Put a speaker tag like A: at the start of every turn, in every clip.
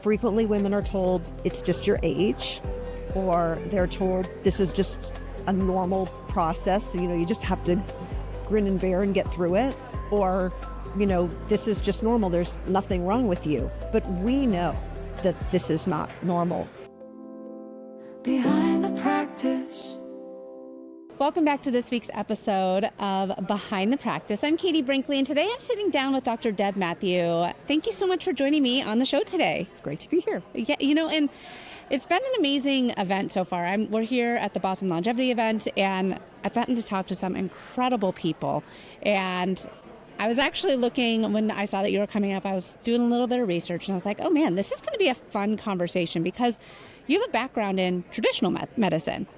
A: frequently women are told it's just your age, or they're told this is just a normal process. You just have to grin and bear and get through it. Or, this is just normal. There's nothing wrong with you. But we know that this is not normal.
B: Behind the practice.
C: Welcome back to this week's episode of Behind the Practice. I'm Katie Brinkley, and today I'm sitting down with Dr. Deb Matthew. Thank you so much for joining me on the show today.
A: It's great to be here.
C: Yeah, and it's been an amazing event so far. We're here at the Boston Longevity event, and I've gotten to talk to some incredible people. And I was actually looking, when I saw that you were coming up, I was doing a little bit of research, and I was like, oh man, this is going to be a fun conversation because you have a background in traditional medicine,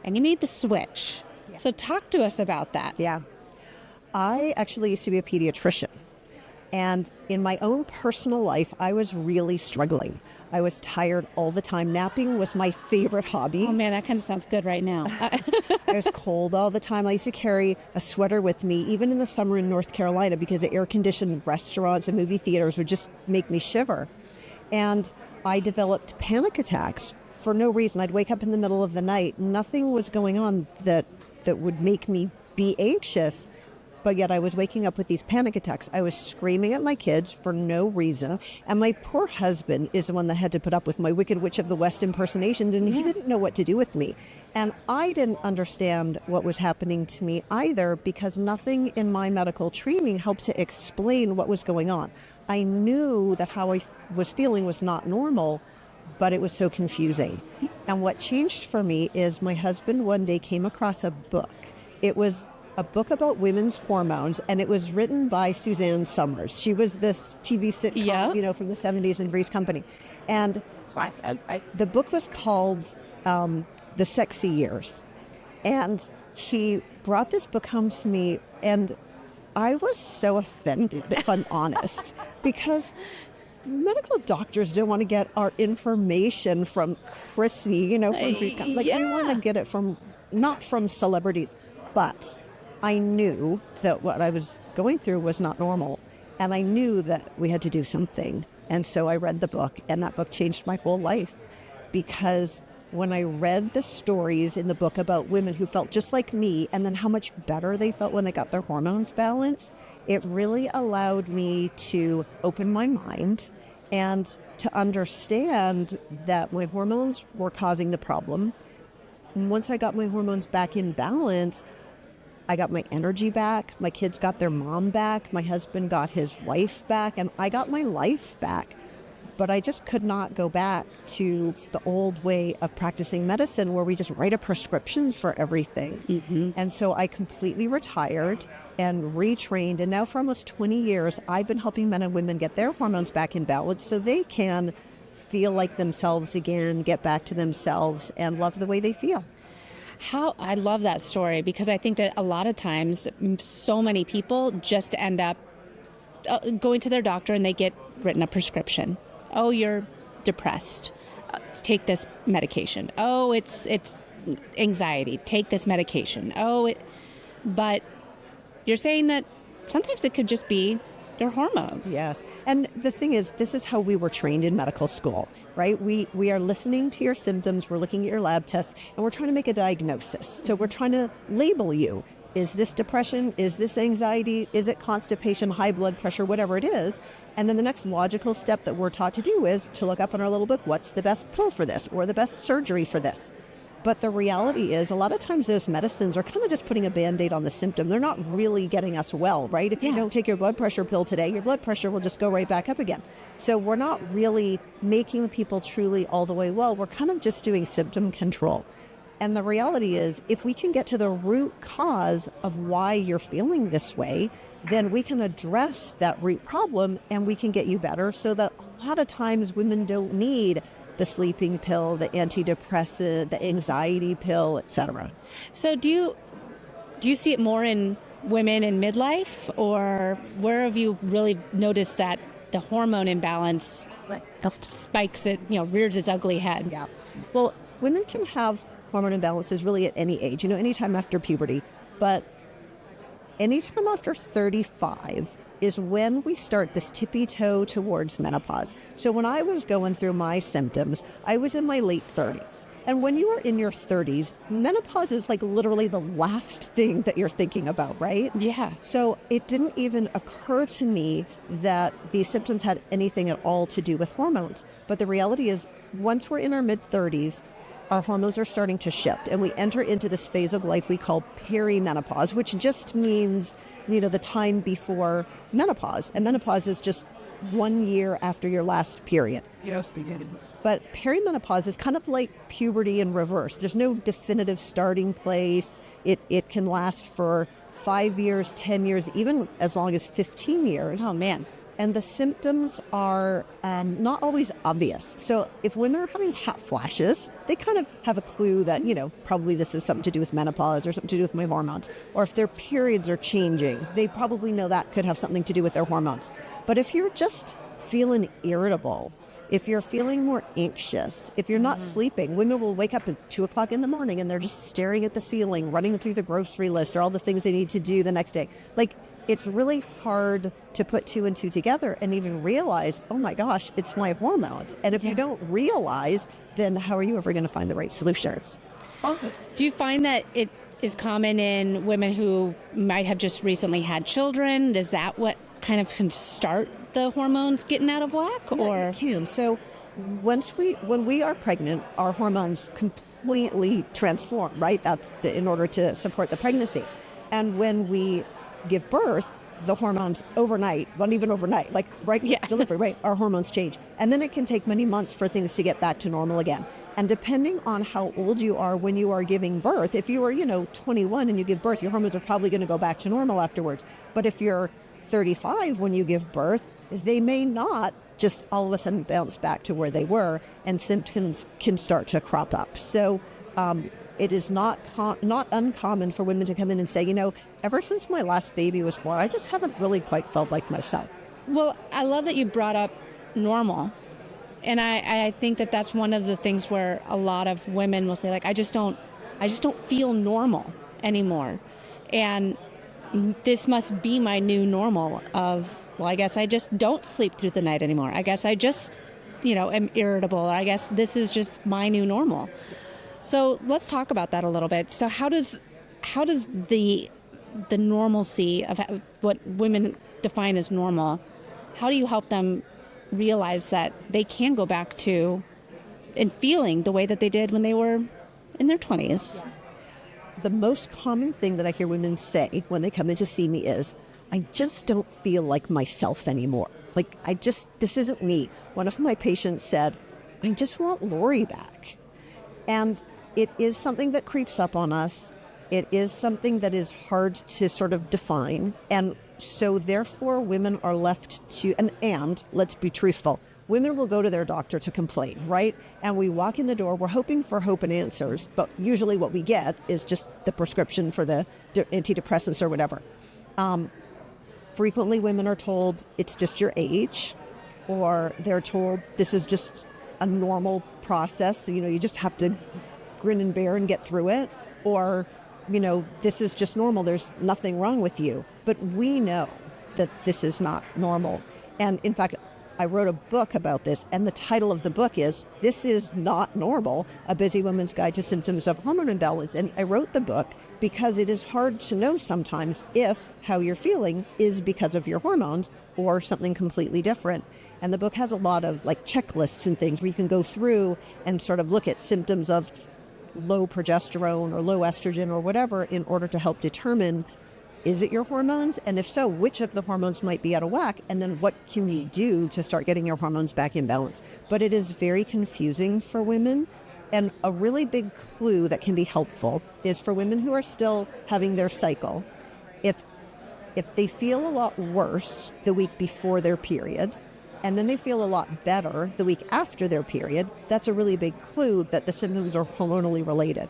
C: and you made the switch. Yeah. So talk to us about that.
A: Yeah. I actually used to be a pediatrician. And in my own personal life, I was really struggling. I was tired all the time. Napping was my favorite hobby.
C: Oh man, that kind of sounds good right now.
A: I was cold all the time. I used to carry a sweater with me, even in the summer in North Carolina, because the air-conditioned restaurants and movie theaters would just make me shiver. And I developed panic attacks for no reason. I'd wake up in the middle of the night. Nothing was going on that would make me be anxious. But yet I was waking up with these panic attacks. I was screaming at my kids for no reason. And my poor husband is the one that had to put up with my Wicked Witch of the West impersonations, and he didn't know what to do with me. And I didn't understand what was happening to me either, because nothing in my medical training helped to explain what was going on. I knew that how I was feeling was not normal, but it was so confusing. And what changed for me is my husband one day came across a book. It was a book about women's hormones, and it was written by Suzanne Summers. She was this TV sitcom, from the 70s in Three's Company. And the book was called The Sexy Years. And he brought this book home to me, and I was so offended, if I'm honest, because medical doctors don't want to get our information from Chrissy, from Three's Company. We want to get it not from celebrities, but I knew that what I was going through was not normal, and I knew that we had to do something. And so I read the book, and that book changed my whole life, because when I read the stories in the book about women who felt just like me, and then how much better they felt when they got their hormones balanced, it really allowed me to open my mind and to understand that my hormones were causing the problem. And once I got my hormones back in balance, I got my energy back, my kids got their mom back, my husband got his wife back, and I got my life back. But I just could not go back to the old way of practicing medicine where we just write a prescription for everything. Mm-hmm. And so I completely retired and retrained. And now for almost 20 years, I've been helping men and women get their hormones back in balance so they can feel like themselves again, get back to themselves, and love the way they feel.
C: I love that story, because I think that a lot of times so many people just end up going to their doctor and they get written a prescription. Oh, you're depressed. Take this medication. Oh, it's anxiety. Take this medication. But you're saying that sometimes it could just be your hormones.
A: Yes. And the thing is, this is how we were trained in medical school, right? We are listening to your symptoms, we're looking at your lab tests, and we're trying to make a diagnosis. So we're trying to label you. Is this depression? Is this anxiety? Is it constipation, high blood pressure, whatever it is? And then the next logical step that we're taught to do is to look up in our little book, what's the best pill for this or the best surgery for this? But the reality is, a lot of times those medicines are kind of just putting a Band-Aid on the symptom. They're not really getting us well, right? If you don't take your blood pressure pill today, your blood pressure will just go right back up again. So we're not really making people truly all the way well. We're kind of just doing symptom control. And the reality is, if we can get to the root cause of why you're feeling this way, then we can address that root problem and we can get you better, so that a lot of times women don't need the sleeping pill, the antidepressant, the anxiety pill, etc.
C: So do you see it more in women in midlife, or where have you really noticed that the hormone imbalance spikes it, rears its ugly head?
A: Yeah. Well, women can have hormone imbalances really at any age, anytime after puberty, but anytime after 35, is when we start this tippy toe towards menopause. So when I was going through my symptoms, I was in my late 30s. And when you are in your 30s, menopause is like literally the last thing that you're thinking about, right?
C: Yeah.
A: So it didn't even occur to me that these symptoms had anything at all to do with hormones. But the reality is, once we're in our mid-30s, our hormones are starting to shift, and we enter into this phase of life we call perimenopause, which just means, the time before menopause. And menopause is just 1 year after your last period.
B: Yes, beginning.
A: But perimenopause is kind of like puberty in reverse. There's no definitive starting place. It can last for 5 years, 10 years, even as long as 15 years.
C: Oh, man.
A: And the symptoms are not always obvious. So if women are having hot flashes, they kind of have a clue that, probably this is something to do with menopause or something to do with my hormones. Or if their periods are changing, they probably know that could have something to do with their hormones. But if you're just feeling irritable, if you're feeling more anxious, if you're not sleeping, women will wake up at 2 o'clock in the morning and they're just staring at the ceiling, running through the grocery list or all the things they need to do the next day. It's really hard to put 2 and 2 together and even realize, oh my gosh, it's my hormones. And if you don't realize, then how are you ever going to find the right solutions?
C: Do you find that it is common in women who might have just recently had children? Is that what kind of can start the hormones getting out of whack?
A: Or it can. So when we are pregnant, our hormones completely transform, right? That's in order to support the pregnancy. And when we give birth, the hormones not even overnight, delivery, right? Our hormones change. And then it can take many months for things to get back to normal again. And depending on how old you are when you are giving birth, if you are, 21 and you give birth, your hormones are probably going to go back to normal afterwards. But if you're 35 when you give birth, they may not just all of a sudden bounce back to where they were, and symptoms can start to crop up. So it is not uncommon for women to come in and say, ever since my last baby was born, I just haven't really quite felt like myself.
C: Well, I love that you brought up normal. And I think that that's one of the things where a lot of women will say, I just don't feel normal anymore. And this must be my new normal of, I guess I just don't sleep through the night anymore. I guess I just, am irritable. I guess this is just my new normal. So let's talk about that a little bit. So how does the normalcy of what women define as normal, how do you help them realize that they can go back to and feeling the way that they did when they were in their 20s?
A: The most common thing that I hear women say when they come in to see me is, I just don't feel like myself anymore. This isn't me. One of my patients said, I just want Lori back. And it is something that creeps up on us. It is something that is hard to sort of define. And so therefore women are left to, and let's be truthful, women will go to their doctor to complain, right? And we walk in the door, we're hoping for hope and answers, but usually what we get is just the prescription for the antidepressants or whatever. Frequently women are told it's just your age, or they're told this is just a normal process. So, you just have to grin and bear and get through it. Or, this is just normal. There's nothing wrong with you. But we know that this is not normal. And in fact, I wrote a book about this, and the title of the book is This Is Not Normal, A Busy Woman's Guide to Symptoms of Hormone Imbalance. And I wrote the book because it is hard to know sometimes if how you're feeling is because of your hormones or something completely different. And the book has a lot of checklists and things where you can go through and sort of look at symptoms of low progesterone or low estrogen or whatever in order to help determine, is it your hormones? And if so, which of the hormones might be out of whack? And then what can you do to start getting your hormones back in balance? But it is very confusing for women. And a really big clue that can be helpful is for women who are still having their cycle. If they feel a lot worse the week before their period, and then they feel a lot better the week after their period, that's a really big clue that the symptoms are hormonally related.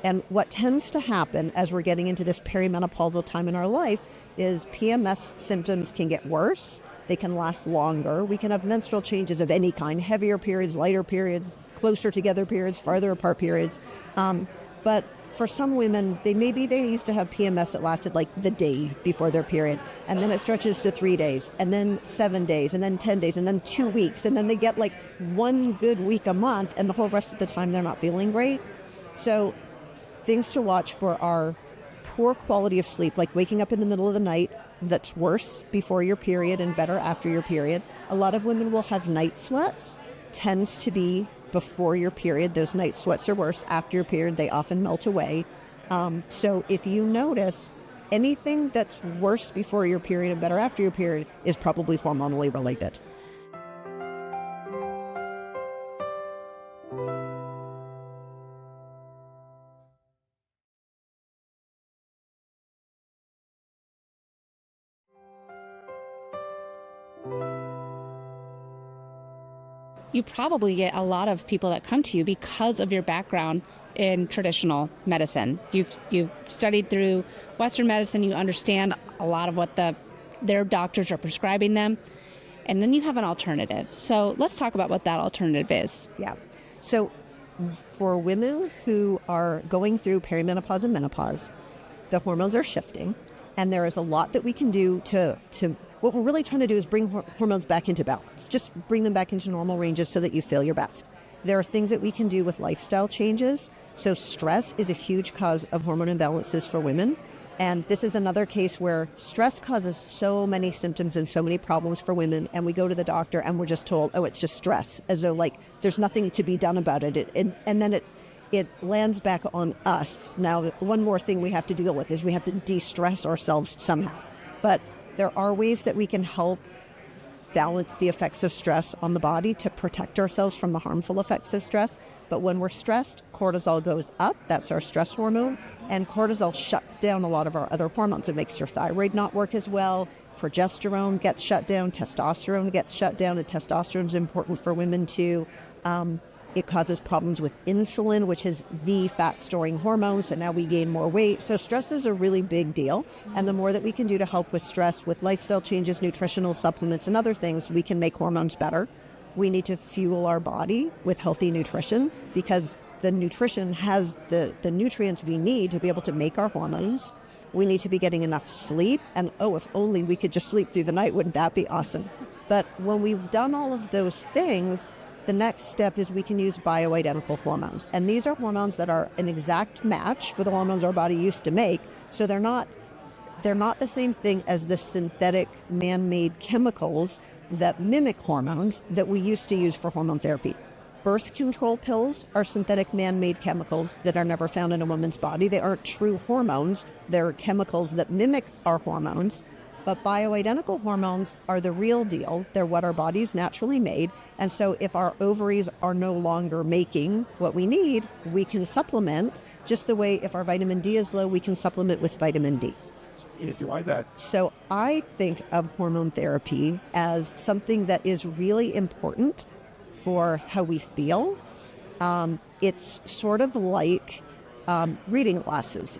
A: And what tends to happen as we're getting into this perimenopausal time in our life is PMS symptoms can get worse. They can last longer. We can have menstrual changes of any kind, heavier periods, lighter periods, closer together periods, farther apart periods. But for some women, they used to have PMS that lasted like the day before their period, and then it stretches to 3 days, and then 7 days, and then 10 days, and then 2 weeks, and then they get like 1 good week a month, and the whole rest of the time they're not feeling great. So things to watch for are poor quality of sleep, like waking up in the middle of the night. That's worse before your period and better after your period. A lot of women will have night sweats. Tends to be before your period. Those night sweats are worse. After your period, they often melt away. So if you notice anything that's worse before your period and better after your period is probably hormonally related.
C: You probably get a lot of people that come to you because of your background in traditional medicine. You've studied through Western medicine. You understand a lot of what their doctors are prescribing them. And then you have an alternative. So let's talk about what that alternative is.
A: Yeah. So for women who are going through perimenopause and menopause, the hormones are shifting. And there is a lot that we can do to what we're really trying to do is bring hormones back into balance. Just bring them back into normal ranges so that you feel your best. There are things that we can do with lifestyle changes. So stress is a huge cause of hormone imbalances for women. And this is another case where stress causes so many symptoms and so many problems for women. And we go to the doctor and we're just told, oh, it's just stress, as though like there's nothing to be done about it. And then it lands back on us. Now, one more thing we have to deal with is we have to de-stress ourselves somehow. But there are ways that we can help balance the effects of stress on the body to protect ourselves from the harmful effects of stress. But when we're stressed, cortisol goes up. That's our stress hormone. And cortisol shuts down a lot of our other hormones. It makes your thyroid not work as well. Progesterone gets shut down. Testosterone gets shut down. And testosterone is important for women too. It causes problems with insulin, which is the fat-storing hormone, so now we gain more weight. So stress is a really big deal, and the more that we can do to help with stress, with lifestyle changes, nutritional supplements, and other things, we can make hormones better. We need to fuel our body with healthy nutrition because the nutrition has the nutrients we need to be able to make our hormones. We need to be getting enough sleep, and if only we could just sleep through the night, wouldn't that be awesome? But when we've done all of those things, the next step is we can use bioidentical hormones. And these are hormones that are an exact match for the hormones our body used to make. So they're not the same thing as the synthetic man-made chemicals that mimic hormones that we used to use for hormone therapy. Birth control pills are synthetic man-made chemicals that are never found in a woman's body. They aren't true hormones. They're chemicals that mimic our hormones. But bioidentical hormones are the real deal. They're what our bodies naturally made. And so if our ovaries are no longer making what we need, we can supplement just the way if our vitamin D is low, we can supplement with vitamin D.
B: Why that?
A: So I think of hormone therapy as something that is really important for how we feel. It's sort of like reading glasses.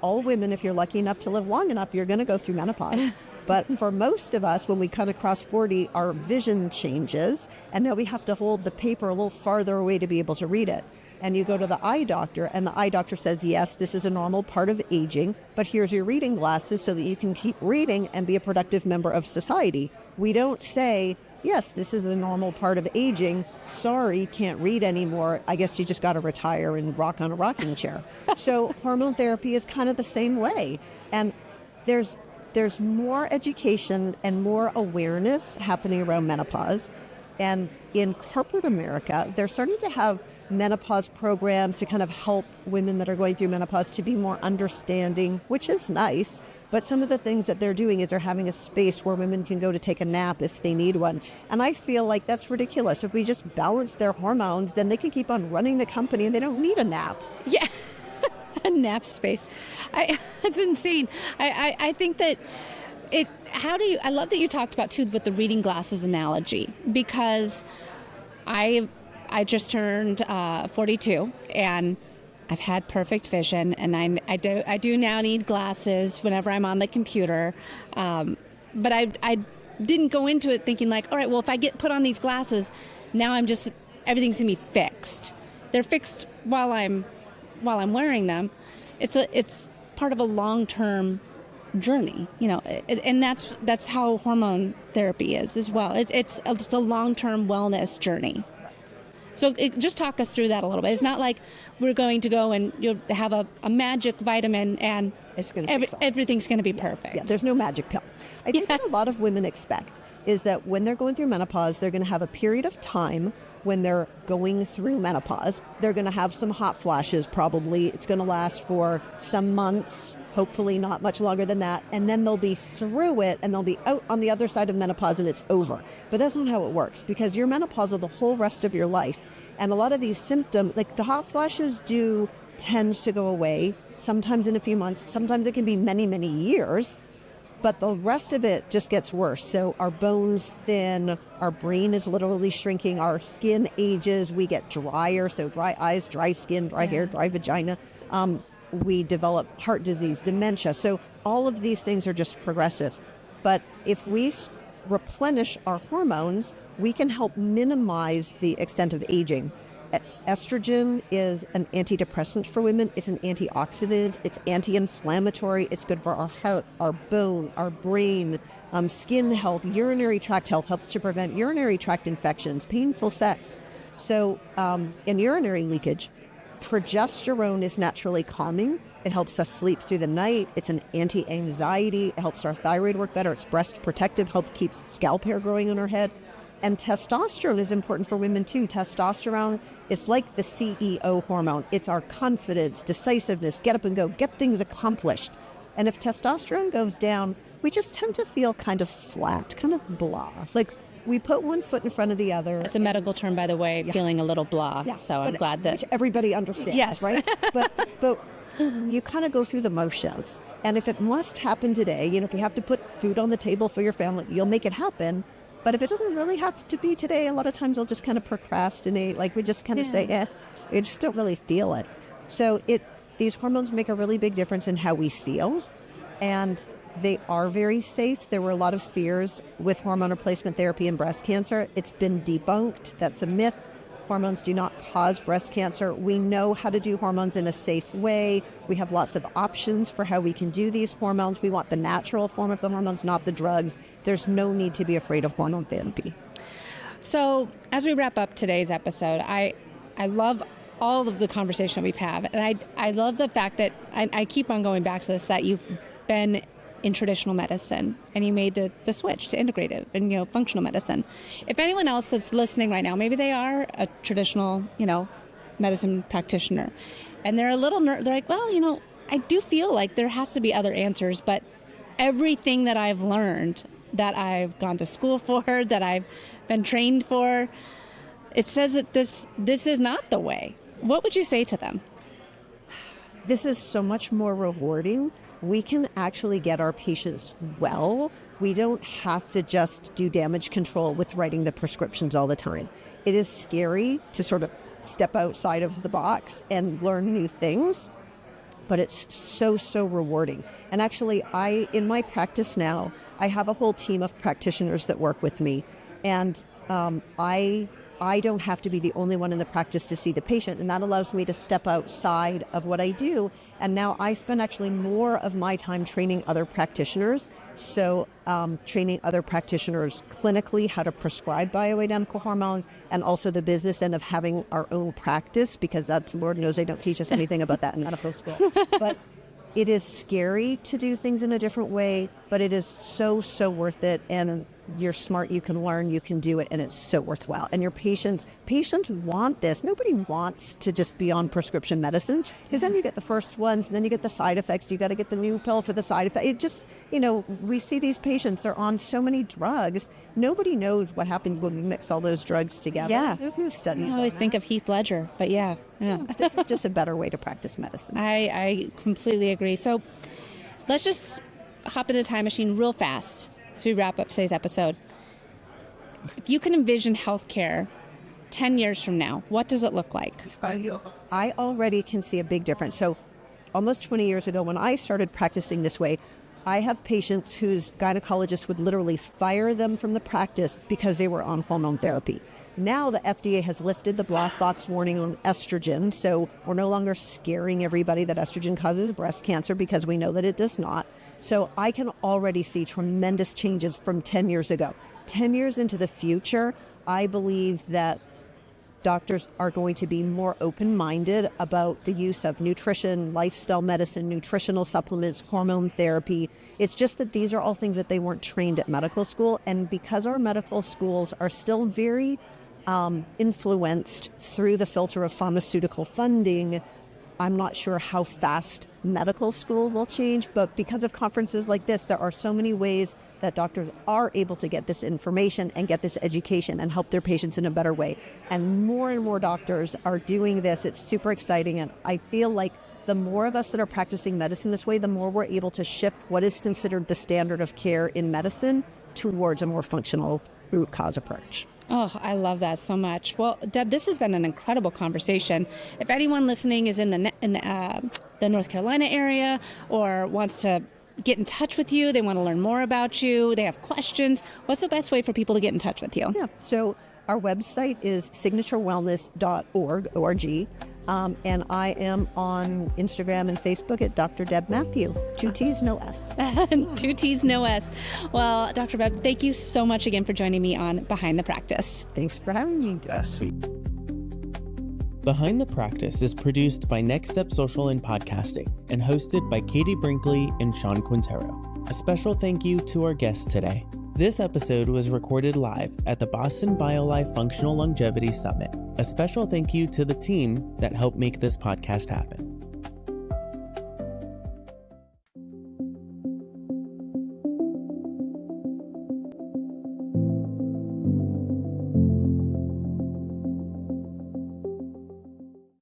A: All women, if you're lucky enough to live long enough, you're going to go through menopause. But for most of us, when we kind of cross 40, our vision changes. And now we have to hold the paper a little farther away to be able to read it. And you go to the eye doctor, and the eye doctor says, yes, this is a normal part of aging, but here's your reading glasses so that you can keep reading and be a productive member of society. We don't say, yes, this is a normal part of aging. Sorry, can't read anymore. I guess you just got to retire and rock on a rocking chair. So hormone therapy is kind of the same way. And there's more education and more awareness happening around menopause. And in corporate America, they're starting to have menopause programs to kind of help women that are going through menopause to be more understanding, which is nice. But some of the things that they're doing is they're having a space where women can go to take a nap if they need one. And I feel like that's ridiculous. If we just balance their hormones, then they can keep on running the company and they don't need a nap.
C: Yeah, a nap space. That's insane. I think that I love that you talked about too with the reading glasses analogy, because I just turned 42 and I've had perfect vision, and I do now need glasses whenever I'm on the computer. But I didn't go into it thinking like, all right, well, if I get put on these glasses, now everything's gonna be fixed. They're fixed while I'm while I'm wearing them. It's part of a long-term journey, and that's how hormone therapy is as well. It's a long-term wellness journey. So just talk us through that a little bit. It's not like we're going to go and you'll have a magic vitamin and everything's going to be perfect.
A: Yeah, there's no magic pill. I think what a lot of women expect is that when they're going through menopause, they're going to have a period of time when they're going through menopause. They're going to have some hot flashes probably. It's going to last for some months, hopefully not much longer than that. And then they'll be through it and they'll be out on the other side of menopause and it's over. But that's not how it works, because you're menopausal the whole rest of your life. And a lot of these symptoms, like the hot flashes do tend to go away, sometimes in a few months, sometimes it can be many, many years. But the rest of it just gets worse. So our bones thin, our brain is literally shrinking, our skin ages, we get drier. So dry eyes, dry skin, dry hair, dry vagina. We develop heart disease, dementia. So all of these things are just progressive. But if we replenish our hormones, we can help minimize the extent of aging. Estrogen is an antidepressant for women. It's an antioxidant. It's anti-inflammatory. It's good for our heart, our bone, our brain, skin health, urinary tract health, helps to prevent urinary tract infections, painful sex. So in urinary leakage, progesterone is naturally calming. It helps us sleep through the night. It's an anti-anxiety. It helps our thyroid work better. It's breast protective, helps keep scalp hair growing on our head. And testosterone is important for women too. Testosterone is like the CEO hormone. It's our confidence, decisiveness, get up and go, get things accomplished. And if testosterone goes down, we just tend to feel kind of flat, kind of blah. Like we put one foot in front of the other.
C: It's a medical term, by the way, feeling a little blah. Yeah. So I'm glad that...
A: Which everybody understands,
C: yes.
A: Right? But you kind of go through the motions. And if it must happen today, if you have to put food on the table for your family, you'll make it happen. But if it doesn't really have to be today, a lot of times we'll just kind of procrastinate. Like we just kind of say, we just don't really feel it. So these hormones make a really big difference in how we feel. And they are very safe. There were a lot of fears with hormone replacement therapy and breast cancer. It's been debunked. That's a myth. Hormones do not cause breast cancer. We know how to do hormones in a safe way. We have lots of options for how we can do these hormones. We want the natural form of the hormones, not the drugs. There's no need to be afraid of hormone therapy.
C: So as we wrap up today's episode, I love all of the conversation we've had. And I love the fact that I keep on going back to this, that you've been in traditional medicine and you made the switch to integrative and functional medicine. If anyone else that's listening right now, maybe they are a traditional medicine practitioner and they're a little they're like, well, I do feel like there has to be other answers, but everything that I've learned, that I've gone to school for, that I've been trained for, it says that this is not the way. What would you say to them?
A: This is so much more rewarding. We can actually get our patients well. We don't have to just do damage control with writing the prescriptions all the time. It is scary to sort of step outside of the box and learn new things, but it's so, so rewarding. And actually, in my practice now, I have a whole team of practitioners that work with me, and I don't have to be the only one in the practice to see the patient, and that allows me to step outside of what I do. And now I spend actually more of my time training other practitioners. So training other practitioners clinically how to prescribe bioidentical hormones, and also the business end of having our own practice, because that's, Lord knows they don't teach us anything about that in medical school. But it is scary to do things in a different way, but it is so, so worth it. And you're smart, you can learn, you can do it, and it's so worthwhile. And your patients want this. Nobody wants to just be on prescription medicine, because then you get the first ones, and then you get the side effects. You got to get the new pill for the side effect. It just, we see these patients, they're on so many drugs. Nobody knows what happens when we mix all those drugs together.
C: Yeah.
A: There's no studies.
C: I always think of Heath Ledger, but yeah.
A: This is just a better way to practice medicine.
C: I completely agree. So let's just hop in the time machine real fast as we wrap up today's episode. If you can envision healthcare 10 years from now, what does it look like?
A: I already can see a big difference. So almost 20 years ago, when I started practicing this way, I have patients whose gynecologist would literally fire them from the practice because they were on hormone therapy. Now the FDA has lifted the black box warning on estrogen, so we're no longer scaring everybody that estrogen causes breast cancer because we know that it does not. So I can already see tremendous changes from 10 years ago. 10 years into the future, I believe that doctors are going to be more open-minded about the use of nutrition, lifestyle medicine, nutritional supplements, hormone therapy. It's just that these are all things that they weren't trained at medical school. And because our medical schools are still very influenced through the filter of pharmaceutical funding, I'm not sure how fast medical school will change. But because of conferences like this, there are so many ways that doctors are able to get this information and get this education and help their patients in a better way. And more doctors are doing this. It's super exciting. And I feel like the more of us that are practicing medicine this way, the more we're able to shift what is considered the standard of care in medicine towards a more functional root cause approach.
C: Oh, I love that so much. Well, Deb, this has been an incredible conversation. If anyone listening is in the North Carolina area or wants to get in touch with you, they want to learn more about you, they have questions, what's the best way for people to get in touch with you?
A: Yeah, so our website is signaturewellness.org, and I am on Instagram and Facebook at Dr. Deb Matthew. 2 T's, no S.
C: 2 T's, no S. Well, Dr. Deb, thank you so much again for joining me on Behind the Practice.
A: Thanks for having me.
B: Yes.
D: Behind the Practice is produced by Next Step Social and Podcasting and hosted by Katie Brinkley and Sean Quintero. A special thank you to our guests today. This episode was recorded live at the Boston BioLife Functional Longevity Summit. A special thank you to the team that helped make this podcast happen.